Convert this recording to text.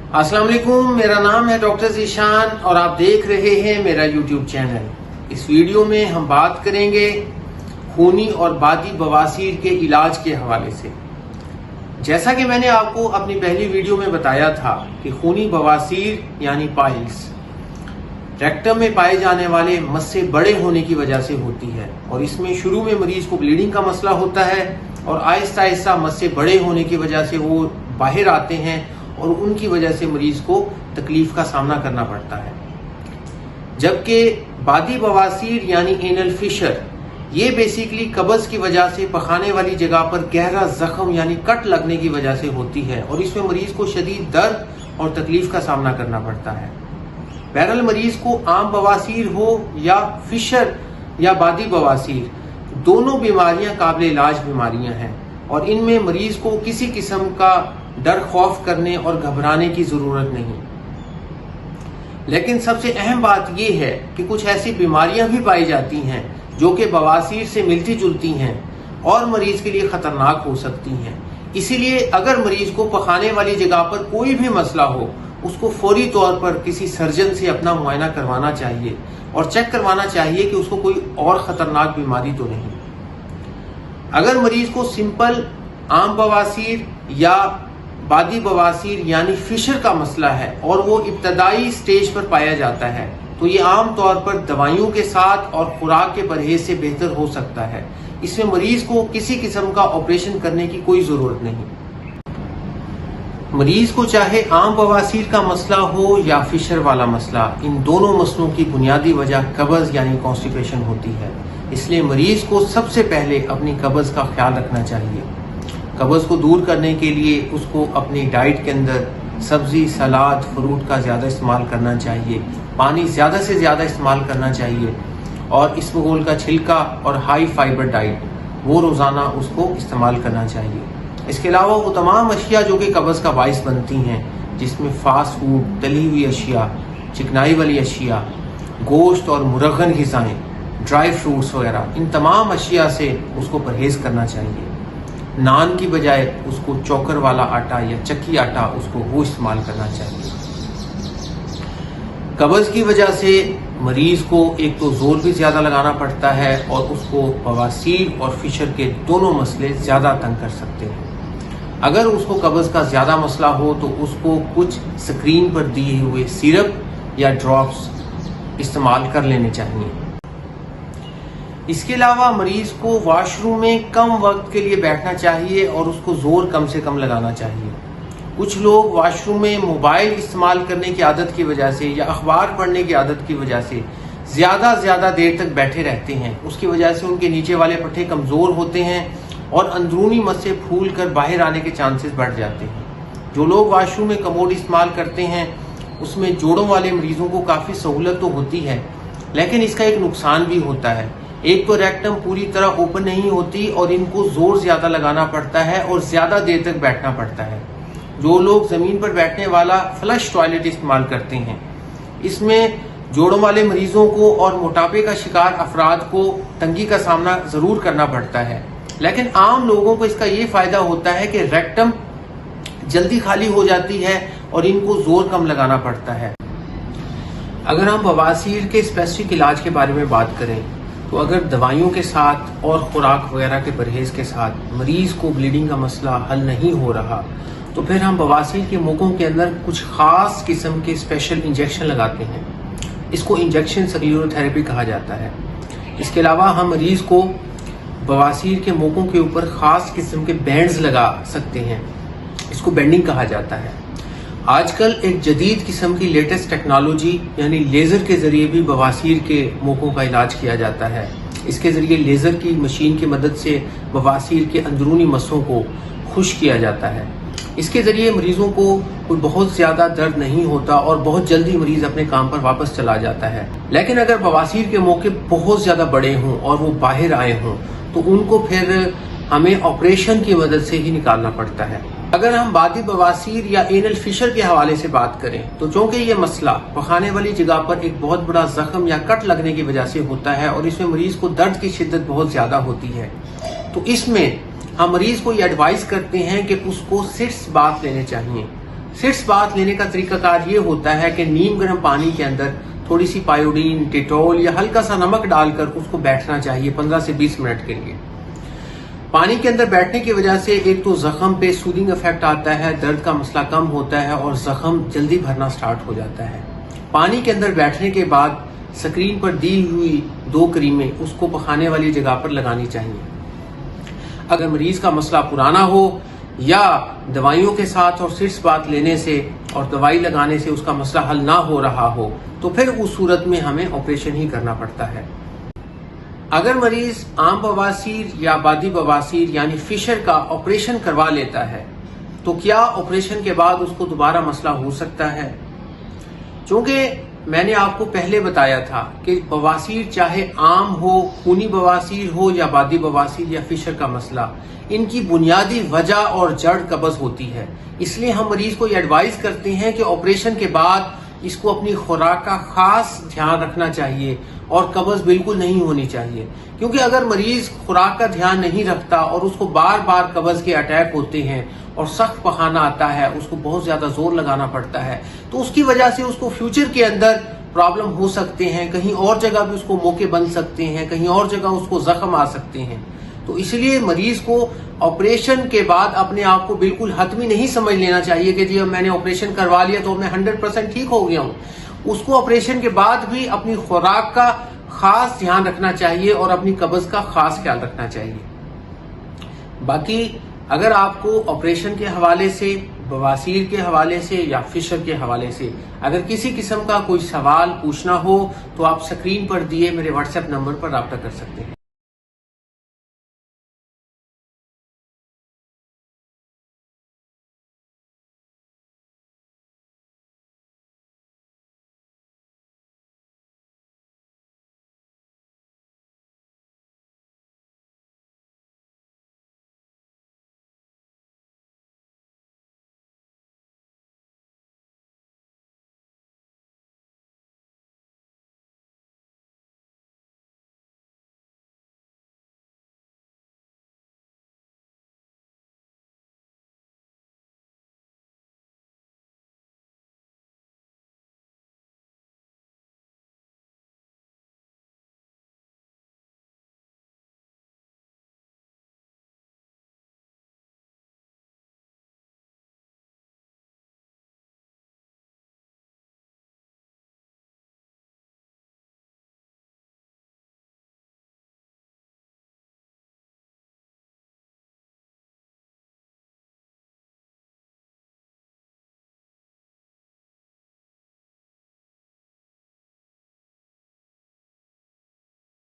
अस्सलाम वालेकुम, मेरा नाम है डॉक्टर ज़ीशान और आप देख रहे हैं मेरा यूट्यूब चैनल। इस वीडियो में हम बात करेंगे खूनी और बादी बवासीर के इलाज के हवाले से। जैसा कि मैंने आपको अपनी पहली वीडियो में बताया था कि खूनी बवासीर यानी पाइल्स रेक्टम में पाए जाने वाले मस्से बड़े होने की वजह से होती है और इसमें शुरू में मरीज को ब्लीडिंग का मसला होता है और आहिस्ता आहिस्ता मस्से बड़े होने की वजह से वो बाहर आते हैं और उनकी वजह से मरीज को तकलीफ का सामना करना पड़ता है। जबकि बादी बवासीर यानी एनल फिशर ये बेसिकली कब्ज की वजह से पखाने वाली जगह पर गहरा जख्म यानी कट लगने की वजह से होती है और इसमें मरीज को शदीद दर्द और तकलीफ का सामना करना पड़ता है। बहरहाल मरीज को आम बवासीर हो या फिशर या बादी बवासीर, दोनों बीमारियां काबिल इलाज बीमारियां हैं और इनमें मरीज को किसी किस्म का डर खौफ करने और घबराने की जरूरत नहीं। लेकिन सबसे अहम बात यह है कि कुछ ऐसी बीमारियां भी पाई जाती हैं जो कि बवासीर से मिलती जुलती हैं और मरीज के लिए खतरनाक हो सकती हैं। इसीलिए अगर मरीज को पखाने वाली जगह पर कोई भी मसला हो, उसको फौरी तौर पर किसी सर्जन से अपना मुआयना करवाना चाहिए और चेक करवाना चाहिए कि उसको कोई और खतरनाक बीमारी तो नहीं। अगर मरीज को सिंपल आम बवासीर या बादी बवासीर यानी फिशर का मसला है और वो इब्तदाई स्टेज पर पाया जाता है तो ये आम तौर पर दवाइयों के साथ और खुराक के परहेज से बेहतर हो सकता है। इसमें मरीज को किसी किस्म का ऑपरेशन करने की कोई जरूरत नहीं। मरीज को चाहे आम बवासीर का मसला हो या फिशर वाला मसला, इन दोनों मसलों की बुनियादी वजह कब्ज यानी कॉन्स्टिपेशन होती है। इसलिए मरीज को सबसे पहले अपनी कब्ज का ख्याल रखना चाहिए। कब्ज को दूर करने के लिए उसको अपनी डाइट के अंदर सब्जी, सलाद, फ्रूट का ज़्यादा इस्तेमाल करना चाहिए, पानी ज़्यादा से ज़्यादा इस्तेमाल करना चाहिए और इसबगोल का छिलका और हाई फाइबर डाइट वो रोज़ाना उसको इस्तेमाल करना चाहिए। इसके अलावा वो तमाम अशिया जो कि कब्ज का बाइस बनती हैं, जिसमें फास्ट फूड, तली हुई अशिया, चिकनाई वाली अशिया, गोश्त और मुरगन ग़िज़ाएँ, ड्राई फ्रूट्स वगैरह, इन तमाम अशिया से उसको परहेज़ करना चाहिए। नान की बजाय उसको चौकर वाला आटा या चक्की आटा उसको वो इस्तेमाल करना चाहिए। कब्ज की वजह से मरीज को एक तो जोर भी ज्यादा लगाना पड़ता है और उसको बवासीर और फिशर के दोनों मसले ज्यादा तंग कर सकते हैं। अगर उसको कब्ज का ज्यादा मसला हो तो उसको कुछ स्क्रीन पर दिए हुए सिरप या ड्रॉप्स इस्तेमाल कर लेने चाहिए। इसके अलावा मरीज को वॉशरूम में कम वक्त के लिए बैठना चाहिए और उसको जोर कम से कम लगाना चाहिए। कुछ लोग वॉशरूम में मोबाइल इस्तेमाल करने की आदत की वजह से या अखबार पढ़ने की आदत की वजह से ज्यादा देर तक बैठे रहते हैं। उसकी वजह से उनके नीचे वाले पट्टे कमजोर होते हैं और अंदरूनी मस्से फूल कर बाहर आने के चांसेस बढ़ जाते हैं। जो लोग वॉशरूम में कमोड इस्तेमाल करते हैं उसमें जोड़ों वाले मरीजों को काफी सहूलत तो होती है, लेकिन इसका एक नुकसान भी होता है। एक तो रेक्टम पूरी तरह ओपन नहीं होती और इनको जोर ज्यादा लगाना पड़ता है और ज्यादा देर तक बैठना पड़ता है। जो लोग जमीन पर बैठने वाला फ्लश टॉयलेट इस्तेमाल करते हैं, इसमें जोड़ों वाले मरीजों को और मोटापे का शिकार अफराद को तंगी का सामना जरूर करना पड़ता है, लेकिन आम लोगों को इसका ये फायदा होता है कि रेक्टम जल्दी खाली हो जाती है और इनको जोर कम लगाना पड़ता है। अगर हम बवासीर के स्पेसिफिक इलाज के बारे में बात करें तो अगर दवाइयों के साथ और खुराक वगैरह के परहेज के साथ मरीज को ब्लीडिंग का मसला हल नहीं हो रहा तो फिर हम बवासीर के मौकों के अंदर कुछ खास किस्म के स्पेशल इंजेक्शन लगाते हैं। इसको इंजेक्शन स्क्लेरोथेरेपी कहा जाता है। इसके अलावा हम मरीज को बवासीर के मौकों के ऊपर खास किस्म के बैंड्स लगा सकते हैं। इसको बेंडिंग कहा जाता है। आजकल एक जदीद किस्म की लेटेस्ट टेक्नोलॉजी यानी लेजर के जरिए भी बवासीर के मौकों का इलाज किया जाता है। इसके जरिए लेजर की मशीन की मदद से बवासीर के अंदरूनी मस्सों को खुश किया जाता है। इसके जरिए मरीजों को कोई बहुत ज्यादा दर्द नहीं होता और बहुत जल्दी मरीज अपने काम पर वापस चला जाता है। लेकिन अगर बवासीर के मौके बहुत ज्यादा बड़े हों और वो बाहर आए हों तो उनको फिर हमें ऑपरेशन की मदद से ही निकालना पड़ता है। अगर हम बादी बवासीर या एनल फिशर के हवाले से बात करें तो चूंकि ये मसला पखाने वाली जगह पर एक बहुत बड़ा जख्म या कट लगने की वजह से होता है और इसमें मरीज को दर्द की शिद्दत बहुत ज्यादा होती है, तो इसमें हम मरीज को ये एडवाइस करते हैं कि उसको 6 बाथ लेने चाहिए। सिट्स बाथ लेने का तरीकाकार ये होता है कि नीम गर्म पानी के अंदर थोड़ी सी पायोडीन, टिटोल या हल्का सा नमक डालकर उसको बैठना चाहिए 15 से 20 मिनट के लिए। पानी के अंदर बैठने की वजह से एक तो जख्म पे सूदिंग इफेक्ट आता है, दर्द का मसला कम होता है और जख्म जल्दी भरना स्टार्ट हो जाता है। पानी के अंदर बैठने के बाद स्क्रीन पर दी हुई 2 क्रीमें उसको पखाने वाली जगह पर लगानी चाहिए। अगर मरीज का मसला पुराना हो या दवाइयों के साथ और सिट्स बाथ लेने से और दवाई लगाने से उसका मसला हल ना हो रहा हो तो फिर उस सूरत में हमें ऑपरेशन ही करना पड़ता है। अगर मरीज आम बवासीर या बादी बवासीर यानी फिशर का ऑपरेशन करवा लेता है तो क्या ऑपरेशन के बाद उसको दोबारा मसला हो सकता है? क्योंकि मैंने आपको पहले बताया था कि बवासीर चाहे आम हो, खूनी बवासीर हो या बादी बवासीर या फिशर का मसला, इनकी बुनियादी वजह और जड़ कब्ज होती है। इसलिए हम मरीज को ये एडवाइस करते हैं कि ऑपरेशन के बाद इसको अपनी खुराक का खास ध्यान रखना चाहिए और कब्ज बिल्कुल नहीं होनी चाहिए। क्योंकि अगर मरीज खुराक का ध्यान नहीं रखता और उसको बार बार कब्ज के अटैक होते हैं और सख्त पखाना आता है, उसको बहुत ज्यादा जोर लगाना पड़ता है, तो उसकी वजह से उसको फ्यूचर के अंदर प्रॉब्लम हो सकते हैं। कहीं और जगह भी उसको मौके बन सकते हैं, कहीं और जगह उसको जख्म आ सकते हैं। तो इसलिए मरीज को ऑपरेशन के बाद अपने आप को बिल्कुल हतमी नहीं समझ लेना चाहिए कि जी अब मैंने ऑपरेशन करवा लिया तो मैं 100% ठीक हो गया हूं। उसको ऑपरेशन के बाद भी अपनी खुराक का खास ध्यान रखना चाहिए और अपनी कब्ज का खास ख्याल रखना चाहिए। बाकी अगर आपको ऑपरेशन के हवाले से, बवासीर के हवाले से या फिशर के हवाले से अगर किसी किस्म का कोई सवाल पूछना हो तो आप स्क्रीन पर दिए मेरे व्हाट्सएप नंबर पर राब्ता कर सकते हैं।